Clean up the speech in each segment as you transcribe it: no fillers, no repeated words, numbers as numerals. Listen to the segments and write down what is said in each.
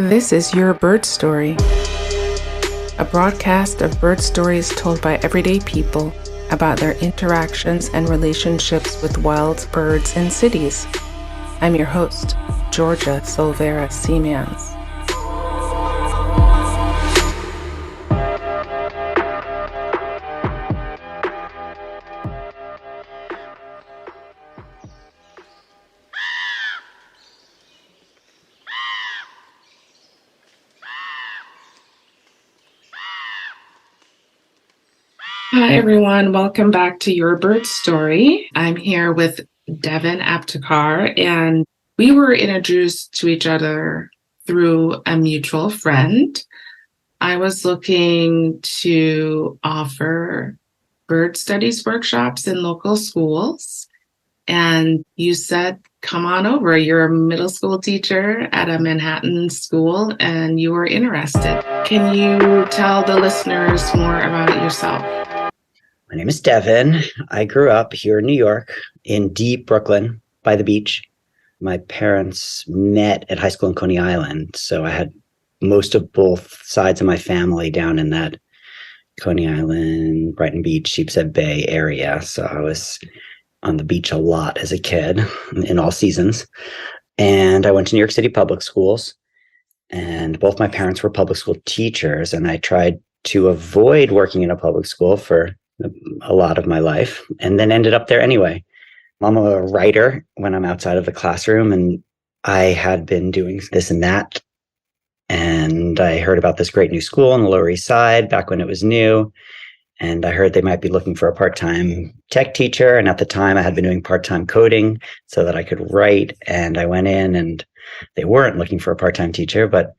This is Your Bird Story, a broadcast of bird stories told by everyday people about their interactions and relationships with wild birds in cities. I'm your host, Georgia Silvera Seamans. Hi everyone, welcome back to Your Bird Story. I'm here with Devan Aptekar, and we were introduced to each other through a mutual friend. I was looking to offer bird studies workshops in local schools, and you said, come on over. You're a middle school teacher at a Manhattan school, and you were interested. Can you tell the listeners more about yourself? My name is Devan. I grew up here in New York, in deep Brooklyn, by the beach. My parents met at high school in Coney Island, so I had most of both sides of my family down in that Coney Island, Brighton Beach, Sheepshead Bay area. So I was on the beach a lot as a kid in all seasons. And I went to New York City public schools, and both my parents were public school teachers, and I tried to avoid working in a public school for a lot of my life, and then ended up there anyway. I'm a writer when I'm outside of the classroom, and I had been doing this and that. And I heard about this great new school on the Lower East Side back when it was new. And I heard they might be looking for a part-time tech teacher. And at the time I had been doing part-time coding so that I could write. And I went in, and they weren't looking for a part-time teacher, but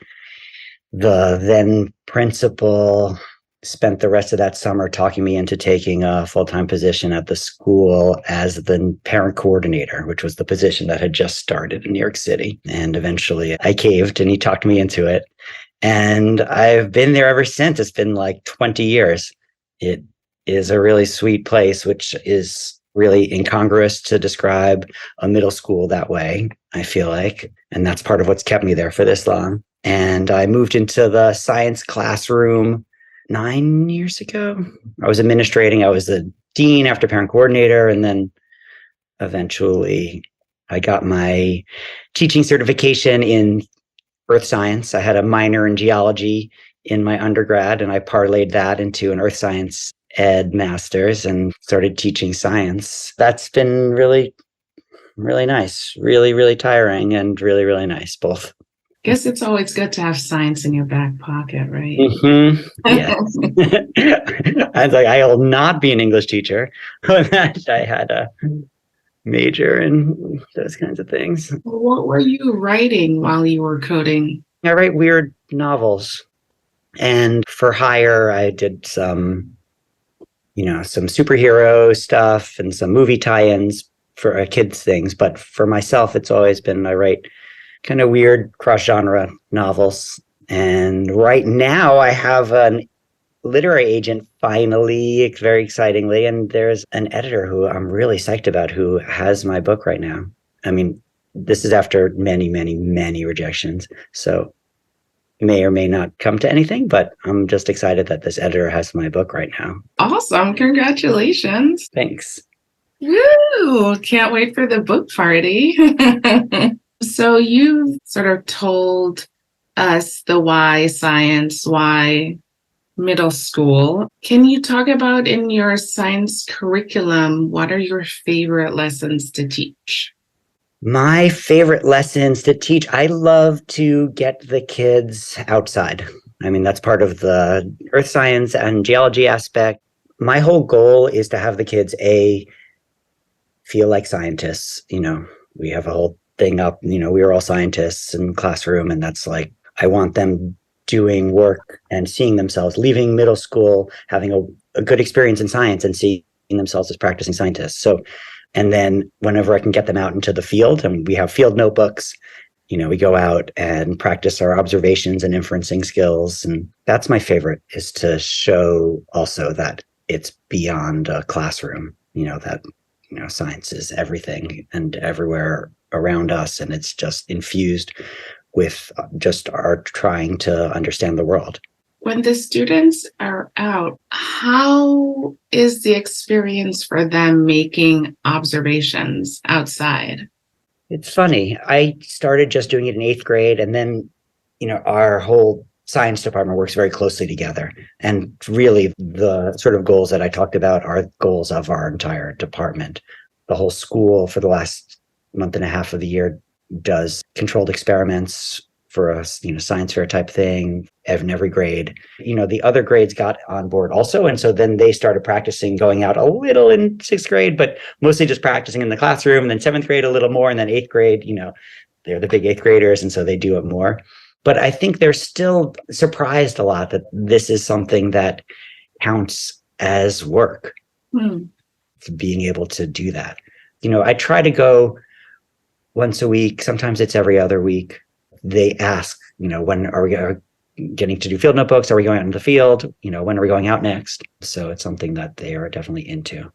the then principal spent the rest of that summer talking me into taking a full-time position at the school as the parent coordinator, which was the position that had just started in New York City. And eventually I caved, and he talked me into it. And I've been there ever since. It's been like 20 years. It is a really sweet place, which is really incongruous to describe a middle school that way, I feel like. And that's part of what's kept me there for this long. And I moved into the science classroom 9 years ago. I was administrating. I was the dean after parent coordinator. And then eventually I got my teaching certification in earth science. I had a minor in geology in my undergrad, and I parlayed that into an earth science ed master's and started teaching science. That's been really, really nice, really, really tiring, and really, really nice, both. Guess it's always good to have science in your back pocket, right? Mm-hmm. Yes. I was like, I will not be an English teacher. I had a major in those kinds of things. What were you writing while you were coding? I write weird novels. And for hire, I did some superhero stuff and some movie tie-ins for kids things. But for myself, it's always been, I write kind of weird cross-genre novels. And right now I have an literary agent, finally, very excitingly, and there's an editor who I'm really psyched about who has my book right now. I mean, this is after many, many, many rejections, so may or may not come to anything, but I'm just excited that this editor has my book right now. Awesome. Congratulations. Thanks. Woo! Can't wait for the book party. So you sort of told us the why science, why middle school. Can you talk about in your science curriculum, what are your favorite lessons to teach? My favorite lessons to teach, I love to get the kids outside. I mean, that's part of the earth science and geology aspect. My whole goal is to have the kids, feel like scientists. We have a whole thing up, we were all scientists in classroom, and that's like, I want them doing work and seeing themselves, leaving middle school, having a good experience in science and seeing themselves as practicing scientists. So, and then whenever I can get them out into the field, and we have field notebooks, we go out and practice our observations and inferencing skills. And that's my favorite, is to show also that it's beyond a classroom, that, science is everything and everywhere around us, and it's just infused with just our trying to understand the world. When the students are out, how is the experience for them making observations outside? It's funny. I started just doing it in 8th grade, and then, our whole science department works very closely together. And really, the sort of goals that I talked about are goals of our entire department. The whole school for the last month and a half of the year does controlled experiments for a science fair type thing in every grade. The other grades got on board also. And so then they started practicing going out a little in 6th grade, but mostly just practicing in the classroom. And then 7th grade a little more. And then 8th grade, they're the big 8th graders. And so they do it more. But I think they're still surprised a lot that this is something that counts as work, being able to do that. I try to go once a week. Sometimes it's every other week. They ask, when are we getting to do field notebooks? Are we going out in the field? When are we going out next? So it's something that they are definitely into.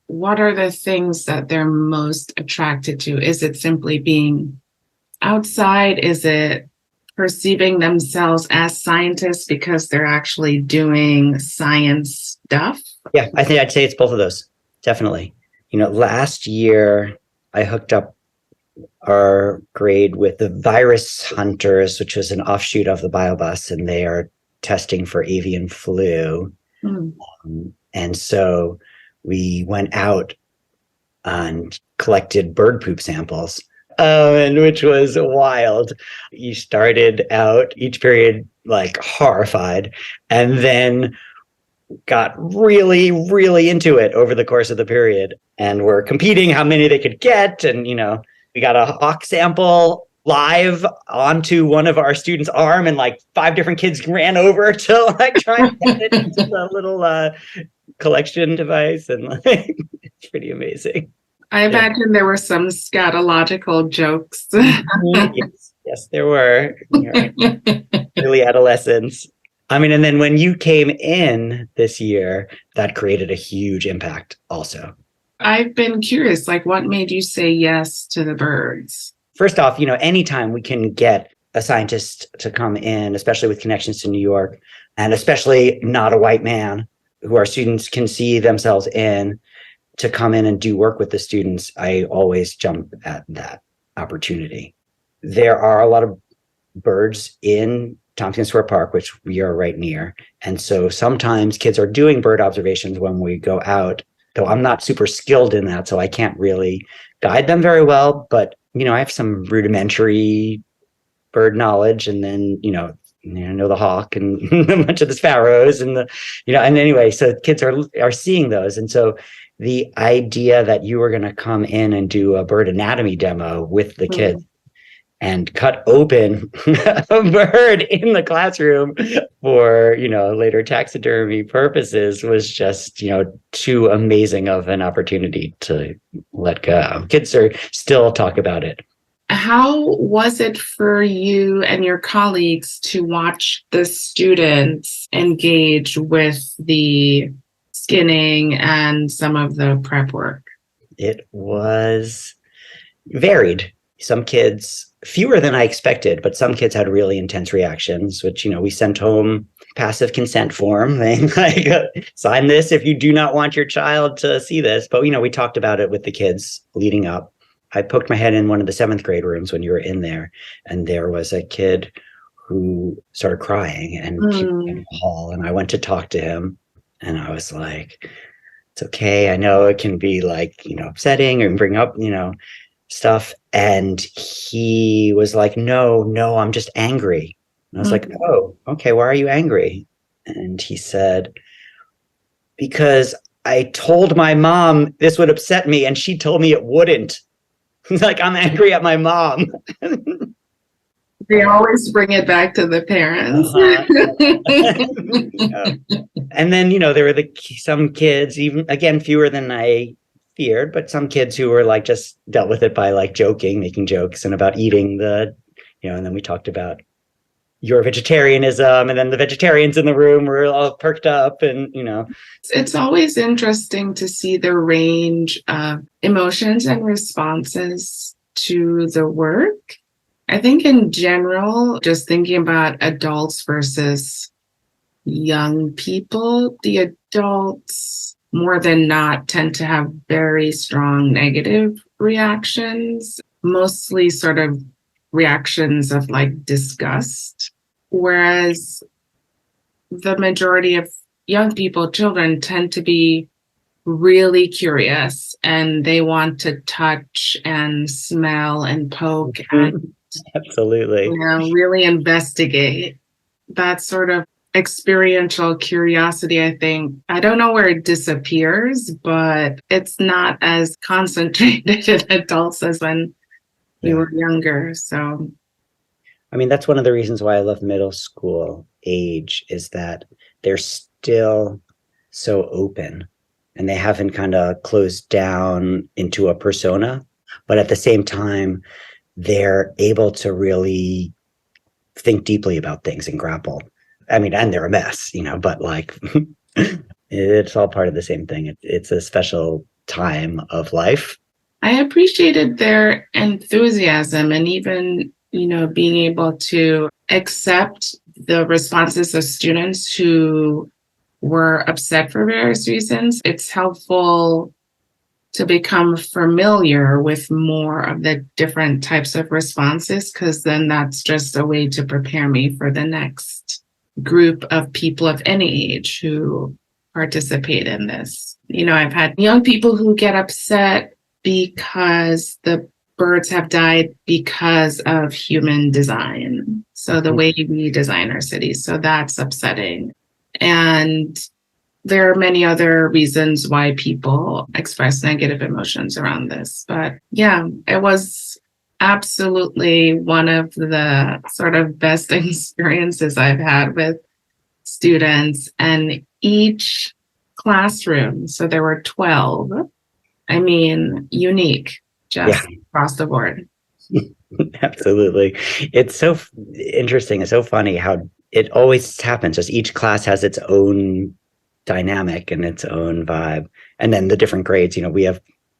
What are the things that they're most attracted to? Is it simply being outside? Is it perceiving themselves as scientists because they're actually doing science stuff? Yeah, I think I'd say it's both of those. Definitely. Last year I hooked up our grade with the virus hunters, which was an offshoot of the biobus, and they are testing for avian flu. And so we went out and collected bird poop samples, and which was wild. You started out each period like horrified, and then got really, really into it over the course of the period, and were competing how many they could get. And, we got a hawk sample live onto one of our students' arm, and like 5 different kids ran over to like try and get it into the little collection device. And like, it's pretty amazing. I imagine there were some scatological jokes. Yes, there were. Early adolescence. And then when you came in this year, that created a huge impact also. I've been curious, what made you say yes to the birds? First off, anytime we can get a scientist to come in, especially with connections to New York, and especially not a white man, who our students can see themselves in, to come in and do work with the students, I always jump at that opportunity. There are a lot of birds in Tompkins Square Park, which we are right near. And so sometimes kids are doing bird observations when we go out, though I'm not super skilled in that, so I can't really guide them very well. But, I have some rudimentary bird knowledge, and then, know the hawk and a bunch of the sparrows and and anyway, so kids are seeing those. And so the idea that you were going to come in and do a bird anatomy demo with the kids and cut open a bird in the classroom for, later taxidermy purposes was just, too amazing of an opportunity to let go. Kids are still talk about it. How was it for you and your colleagues to watch the students engage with the skinning and some of the prep work? It was varied. Some kids, fewer than I expected, but some kids had really intense reactions, which, we sent home passive consent form. They sign this if you do not want your child to see this. But, we talked about it with the kids leading up. I poked my head in one of the 7th grade rooms when you were in there, and there was a kid who started crying and he was in the hall, and I went to talk to him, and I was like, it's okay. I know it can be upsetting and bring up, stuff. And he was like, no, I'm just angry. And I was like, oh, okay, why are you angry? And he said, because I told my mom this would upset me, and she told me it wouldn't. He's like, I'm angry at my mom. They always bring it back to the parents. And then, there were some kids, even again, fewer than I feared, but some kids who were just dealt with it by joking, making jokes and about eating and then we talked about your vegetarianism, and then the vegetarians in the room were all perked up, and It's always interesting to see the range of emotions and responses to the work. I think in general, just thinking about adults versus young people, the adults more than not tend to have very strong negative reactions, mostly sort of reactions of like disgust. Whereas the majority of young people, children, tend to be really curious and they want to touch and smell and poke and Absolutely. really investigate. That sort of experiential curiosity, I think, I don't know where it disappears, but it's not as concentrated in adults as when we were younger. So, I mean, that's one of the reasons why I love middle school age is that they're still so open and they haven't kind of closed down into a persona, but at the same time, they're able to really think deeply about things and grapple. I mean, and they're a mess, but like it's all part of the same thing. It's a special time of life. I appreciated their enthusiasm and even, being able to accept the responses of students who were upset for various reasons. It's helpful to become familiar with more of the different types of responses, because then that's just a way to prepare me for the next group of people of any age who participate in this. I've had young people who get upset because the birds have died because of human design. So the way we design our cities. So that's upsetting. And there are many other reasons why people express negative emotions around this. But yeah, it was absolutely one of the sort of best experiences I've had with students. And each classroom, so there were 12, unique, just across the board. Absolutely. It's so interesting. It's so funny how it always happens. Just each class has its own dynamic and its own vibe. And then the different grades,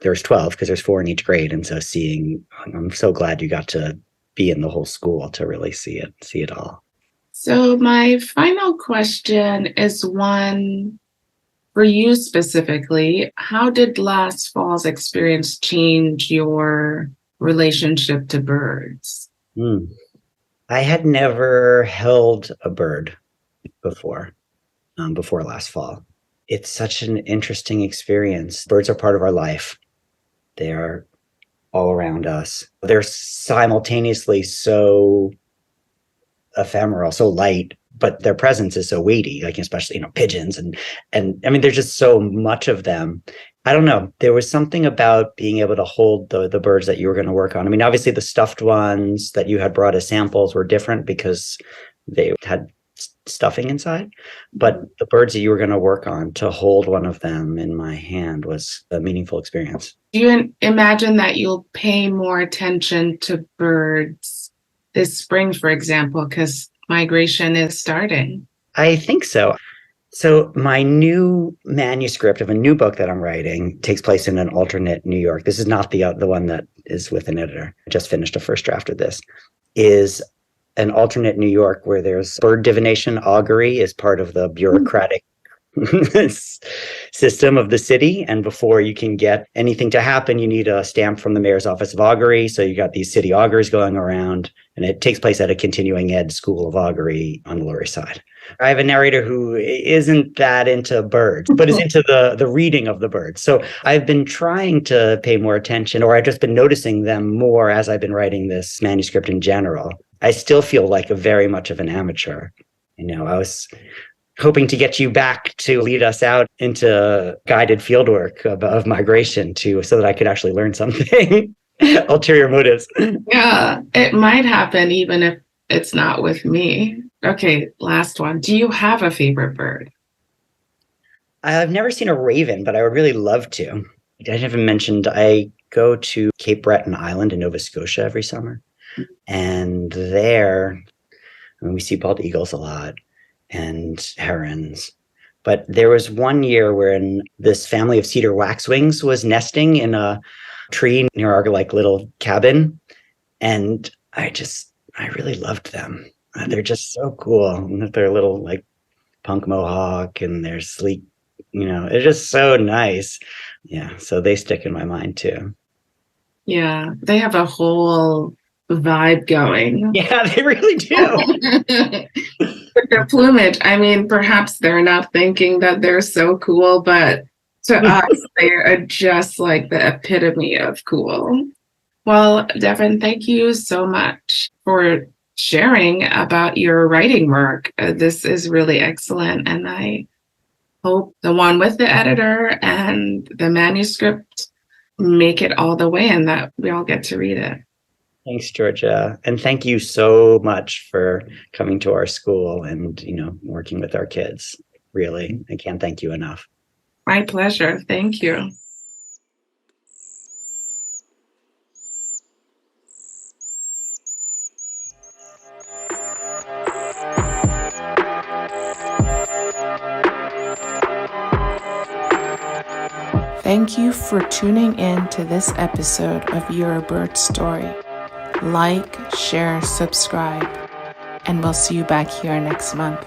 there's 12 because there's 4 in each grade. And so I'm so glad you got to be in the whole school to really see it all. So my final question is one for you specifically. How did last fall's experience change your relationship to birds? I had never held a bird before last fall. It's such an interesting experience. Birds are part of our life. They are all around us. They're simultaneously so ephemeral, so light, but their presence is so weighty, like especially, pigeons and I mean, there's just so much of them. I don't know. There was something about being able to hold the birds that you were going to work on. I mean, obviously the stuffed ones that you had brought as samples were different because they had stuffing inside, but the birds that you were going to work on, to hold one of them in my hand was a meaningful experience. Do you imagine that you'll pay more attention to birds this spring, for example, because migration is starting? I think so. So my new manuscript of a new book that I'm writing takes place in an alternate New York. This is not the one that is with an editor. I just finished a first draft of this. Is an alternate New York where there's bird divination. Augury is part of the bureaucratic system of the city. And before you can get anything to happen, you need a stamp from the mayor's office of augury. So you got these city augurs going around, and it takes place at a continuing ed school of augury on the Lower East Side. I have a narrator who isn't that into birds, but is into the reading of the birds. So I've been trying to pay more attention, or I've just been noticing them more as I've been writing this manuscript in general. I still feel like very much of an amateur. I was hoping to get you back to lead us out into guided fieldwork of migration so that I could actually learn something. Ulterior motives. Yeah, it might happen even if it's not with me. Okay, last one. Do you have a favorite bird? I've never seen a raven, but I would really love to. I haven't mentioned I go to Cape Breton Island in Nova Scotia every summer. And there, we see bald eagles a lot and herons. But there was one year when this family of cedar waxwings was nesting in a tree near our little cabin. And I really loved them. They're just so cool. With their little like punk mohawk and their sleek, it's just so nice. Yeah, so they stick in my mind too. Yeah, they have a whole vibe going. Yeah, they really do. With their plumage, I mean, perhaps they're not thinking that they're so cool, but to us, they are just like the epitome of cool. Well, Devin, thank you so much for sharing about your writing work. This is really excellent, and I hope the one with the editor and the manuscript make it all the way and that we all get to read it. Thanks, Georgia. And thank you so much for coming to our school and, working with our kids. Really, I can't thank you enough. My pleasure. Thank you. Thank you for tuning in to this episode of Your Bird Story. Like, share, subscribe, and we'll see you back here next month.